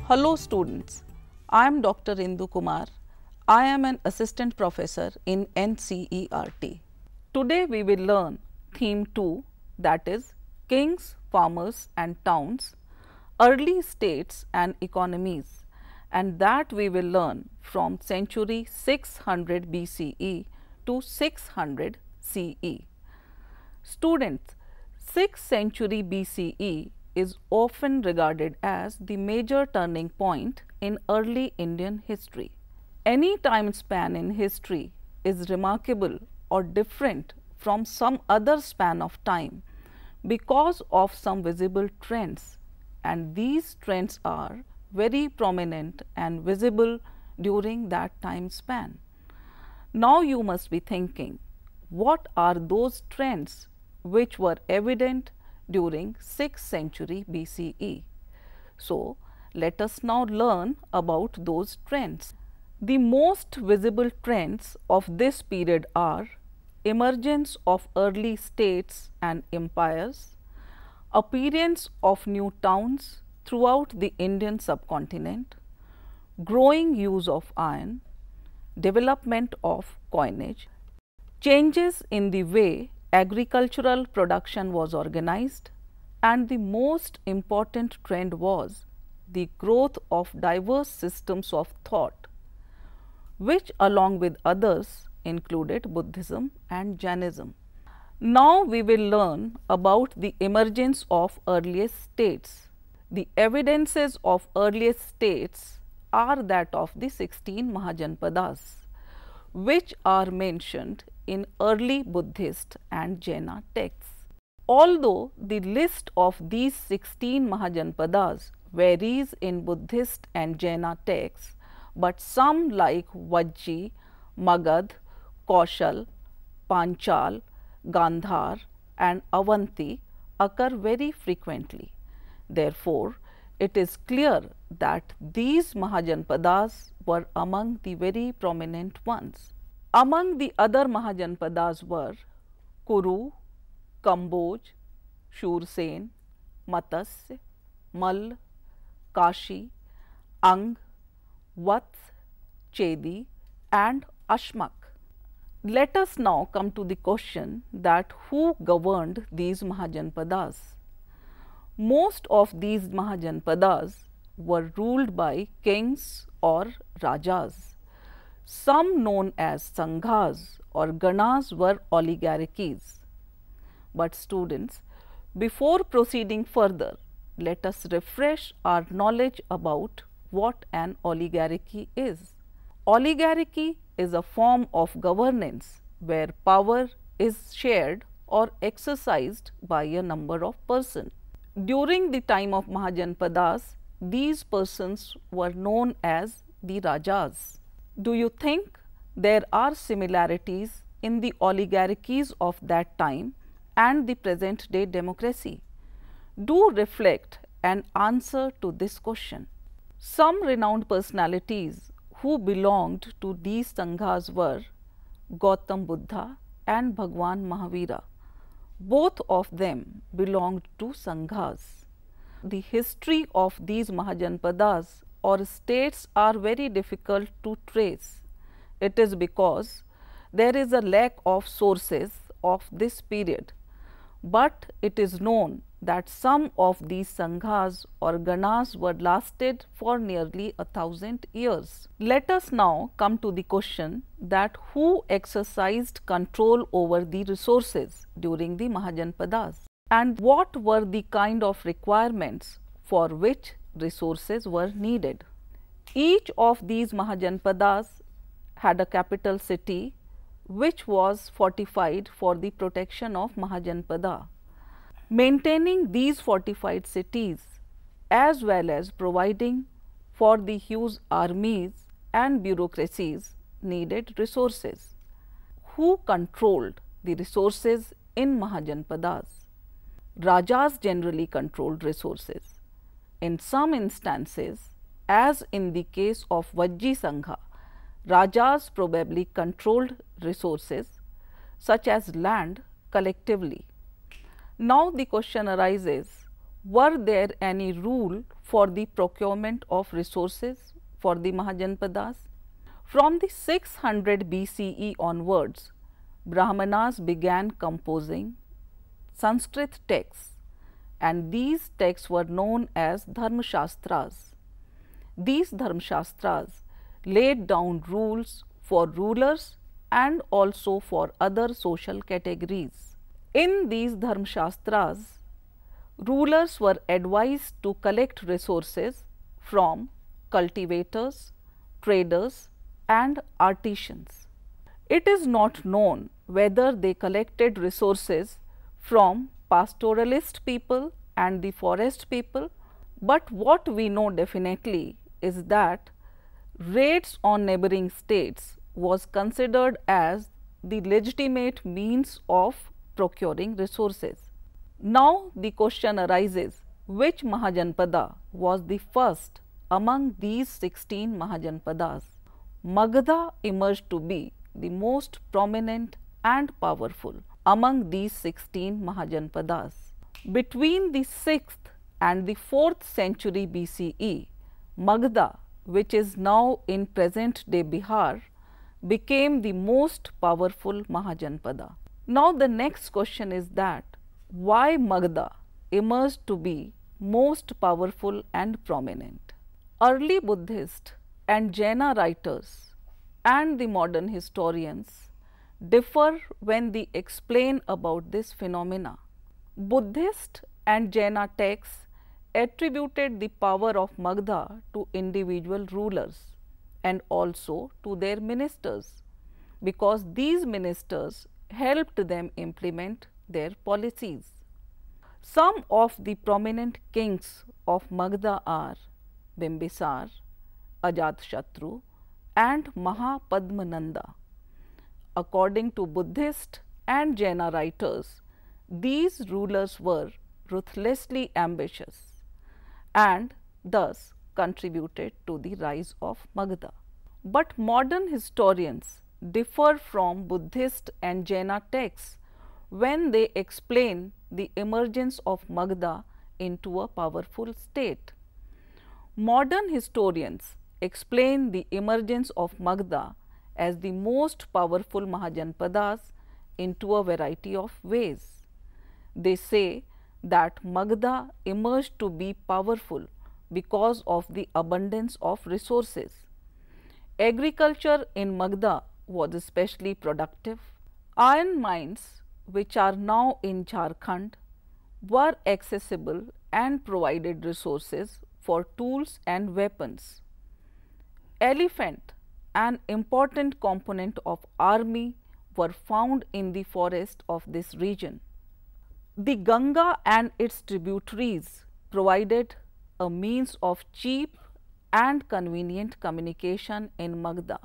Hello students, I am Dr. Indu Kumar. I am an assistant professor in NCERT. Today we will learn theme 2, that is Kings, Farmers and Towns, Early States and Economies, and that we will learn from century 600 BCE to 600 CE. Students, 6th century BCE is often regarded as the major turning point in early Indian history. Any time span in history is remarkable or different from some other span of time because of some visible trends, and these trends are very prominent and visible during that time span. Now you must be thinking, what are those trends which were evident during 6th century BCE? So, let us now learn about those trends. The most visible trends of this period are emergence of early states and empires, appearance of new towns throughout the Indian subcontinent, growing use of iron, development of coinage, changes in the way agricultural production was organized, and the most important trend was the growth of diverse systems of thought, which along with others included Buddhism and Jainism. Now we will learn about the emergence of earliest states. The evidences of earliest states are that of the 16 Mahajanpadas, which are mentioned in early Buddhist and Jaina texts. Although the list of these 16 Mahajanpadas varies in Buddhist and Jaina texts, but some like Vajji, Magad, Kaushal, Panchal, Gandhar and Avanti occur very frequently. Therefore, it is clear that these Mahajanpadas were among the very prominent ones. Among the other Mahajanpadas were Kuru, Kamboj, Shursen, Matsya, Mall, Kashi, Ang, Vats, Chedi and Ashmak. Let us now come to the question that who governed these Mahajanpadas. Most of these Mahajanpadas were ruled by kings or rajas. Some known as Sanghas or Ganas were oligarchies. But students, before proceeding further, let us refresh our knowledge about what an oligarchy is. Oligarchy is a form of governance where power is shared or exercised by a number of persons. During the time of Mahajanpadas, these persons were known as the Rajas. Do you think there are similarities in the oligarchies of that time and the present day democracy? Do reflect and answer to this question. Some renowned personalities who belonged to these Sanghas were Gautam Buddha and Bhagwan Mahavira. Both of them belonged to Sanghas. The history of these Mahajanpadas or states are very difficult to trace. It is because there is a lack of sources of this period, but it is known that some of these Sanghas or Ganas were lasted for nearly 1000 years. Let us now come to the question that who exercised control over the resources during the Mahajanpadas and what were the kind of requirements for which resources were needed. Each of these Mahajanpadas had a capital city which was fortified for the protection of Mahajanpada. Maintaining these fortified cities as well as providing for the huge armies and bureaucracies needed resources. Who controlled the resources in Mahajanpadas? Rajas generally controlled resources. In some instances, as in the case of Vajji Sangha, Rajas probably controlled resources such as land collectively. Now the question arises, were there any rule for the procurement of resources for the Mahajanpadas? From the 600 BCE onwards, Brahmanas began composing Sanskrit texts, and these texts were known as Dharmashastras. These Dharmashastras laid down rules for rulers and also for other social categories. In these Dharmashastras, rulers were advised to collect resources from cultivators, traders, and artisans. It is not known whether they collected resources from pastoralist people and the forest people, but what we know definitely is that raids on neighboring states was considered as the legitimate means of procuring resources. Now the question arises, which Mahajanpada was the first among these 16 Mahajanpadas? Magadha emerged to be the most prominent and powerful among these 16 Mahajanpadas. Between the 6th and the 4th century BCE, Magadha, which is now in present day Bihar, became the most powerful Mahajanpada. Now the next question is that why Magadha emerged to be most powerful and prominent? Early Buddhist and Jaina writers and the modern historians differ when they explain about this phenomena. Buddhist and Jaina texts attributed the power of Magadha to individual rulers and also to their ministers, because these ministers helped them implement their policies. Some of the prominent kings of Magadha are Bimbisar, Ajatashatru, and Mahapadmananda. According to Buddhist and Jaina writers, these rulers were ruthlessly ambitious and thus contributed to the rise of Magadha. But modern historians differ from Buddhist and Jaina texts when they explain the emergence of Magadha into a powerful state. Modern historians explain the emergence of Magadha as the most powerful Mahajanpadas into a variety of ways. They say that Magadha emerged to be powerful because of the abundance of resources. Agriculture in Magadha was especially productive. Iron mines, which are now in Jharkhand, were accessible and provided resources for tools and weapons. Elephant, an important component of army, were found in the forest of this region. The Ganga and its tributaries provided a means of cheap and convenient communication in Magadha.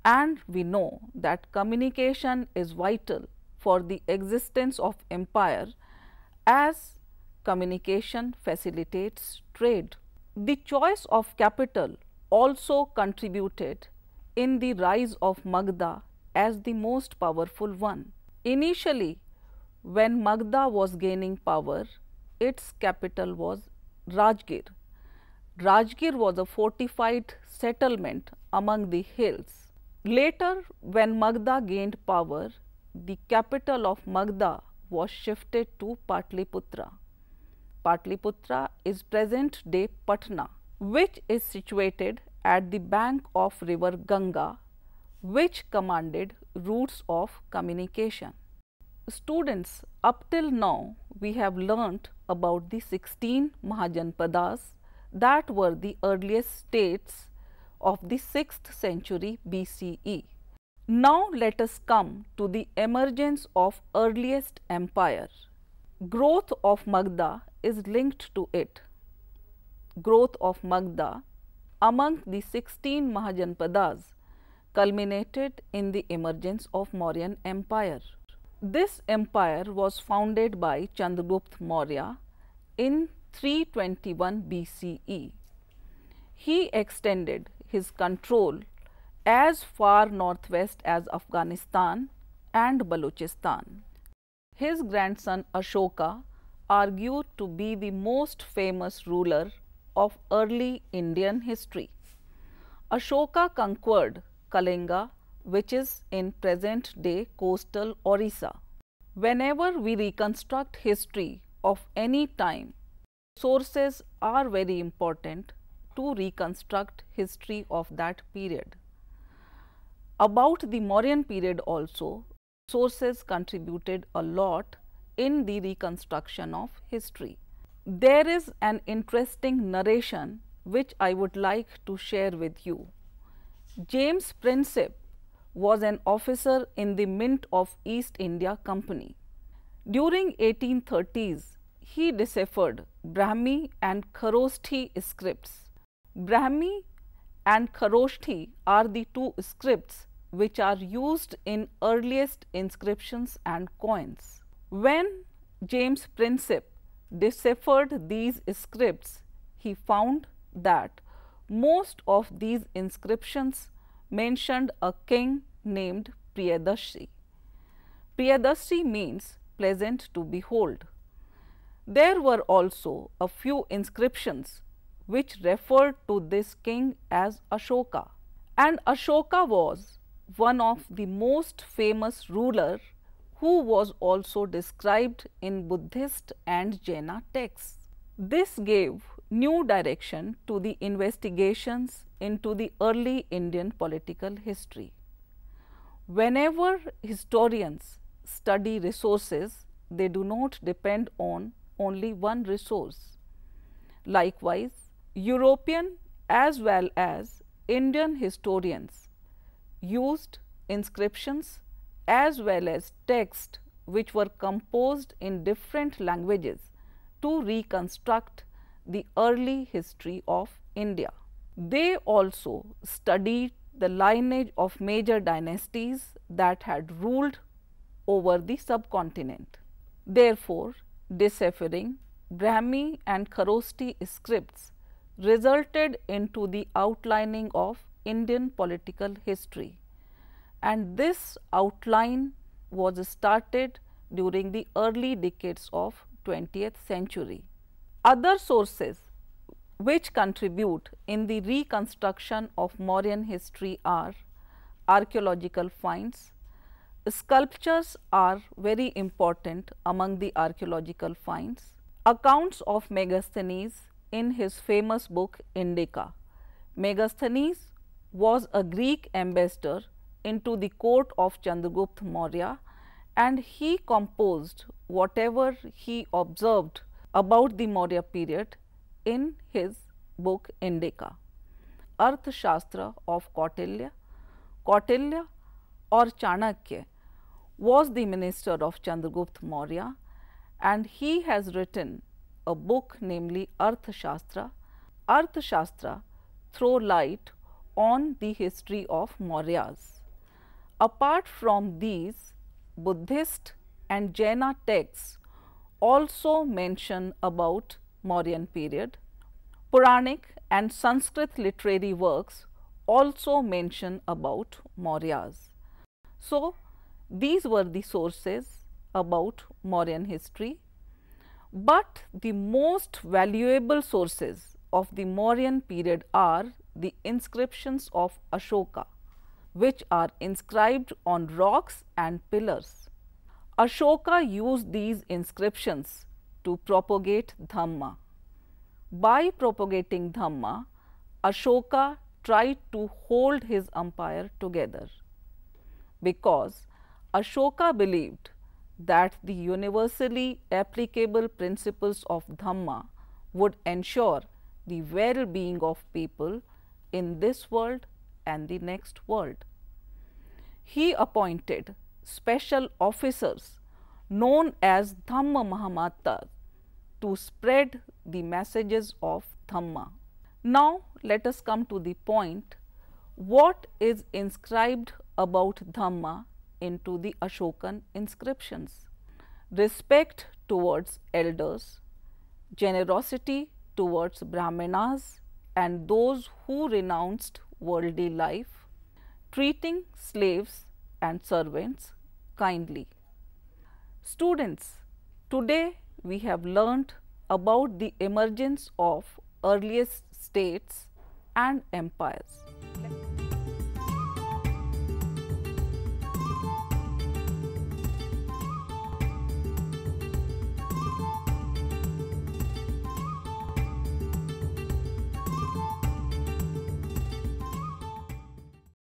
And we know that communication is vital for the existence of empire, as communication facilitates trade. The choice of capital also contributed in the rise of Magadha as the most powerful one. Initially, when Magadha was gaining power, its capital was Rajgir. Rajgir was a fortified settlement among the hills. Later, when Magadha gained power, the capital of Magadha was shifted to Patliputra. Patliputra is present day Patna, which is situated at the bank of river Ganga, which commanded routes of communication. Students, up till now we have learnt about the 16 Mahajanpadas that were the earliest states of the 6th century BCE. Now let us come to the emergence of earliest empire. Growth of Magadha is linked to it. Growth of Magadha among the 16 Mahajanpadas culminated in the emergence of Mauryan Empire. This empire was founded by Chandragupta Maurya in 321 BCE. He extended his control as far northwest as Afghanistan and Balochistan. His grandson Ashoka argued to be the most famous ruler of early Indian history. Ashoka conquered Kalinga, which is in present-day coastal Orissa. Whenever we reconstruct history of any time, sources are very important to reconstruct history of that period. About the Mauryan period also, sources contributed a lot in the reconstruction of history. There is an interesting narration which I would like to share with you. James Prinsep was an officer in the Mint of East India Company. During 1830s, he deciphered Brahmi and Kharoshthi scripts. Brahmi and Kharoshthi are the two scripts which are used in earliest inscriptions and coins. When James Prinsep deciphered these scripts, he found that most of these inscriptions mentioned a king named Priyadashi. Priyadashi means pleasant to behold. There were also a few inscriptions which referred to this king as Ashoka, and Ashoka was one of the most famous ruler who was also described in Buddhist and Jaina texts. This gave new direction to the investigations into the early Indian political history. Whenever historians study resources, they do not depend on only one resource. Likewise, European as well as Indian historians used inscriptions as well as texts which were composed in different languages to reconstruct the early history of India. They also studied the lineage of major dynasties that had ruled over the subcontinent. Therefore, deciphering Brahmi and Kharoshthi scripts resulted into the outlining of Indian political history, and this outline was started during the early decades of 20th century. Other sources which contribute in the reconstruction of Mauryan history are archaeological finds. Sculptures are very important among the archaeological finds. Accounts of Megasthenes in his famous book Indica. Megasthenes was a Greek ambassador into the court of Chandragupta Maurya, and he composed whatever he observed about the Maurya period in his book Indica. Arthashastra of Kautilya. Kautilya or Chanakya was the minister of Chandragupta Maurya, and he has written a book namely Arthashastra. Arthashastra throw light on the history of Mauryas. Apart from these, Buddhist and Jaina texts also mention about Mauryan period. Puranic and Sanskrit literary works also mention about Mauryas. So, these were the sources about Mauryan history, but the most valuable sources of the Mauryan period are the inscriptions of Ashoka, which are inscribed on rocks and pillars. Ashoka used these inscriptions to propagate Dhamma. By propagating Dhamma, Ashoka tried to hold his empire together, because Ashoka believed that the universally applicable principles of Dhamma would ensure the well-being of people in this world and the next world. He appointed special officers known as Dhamma Mahamatas to spread the messages of Dhamma. Now, let us come to the point, what is inscribed about Dhamma into the Ashokan inscriptions? Respect towards elders, generosity towards Brahmanas and those who renounced worldly life, treating slaves and servants kindly. Students, today we have learnt about the emergence of earliest states and empires.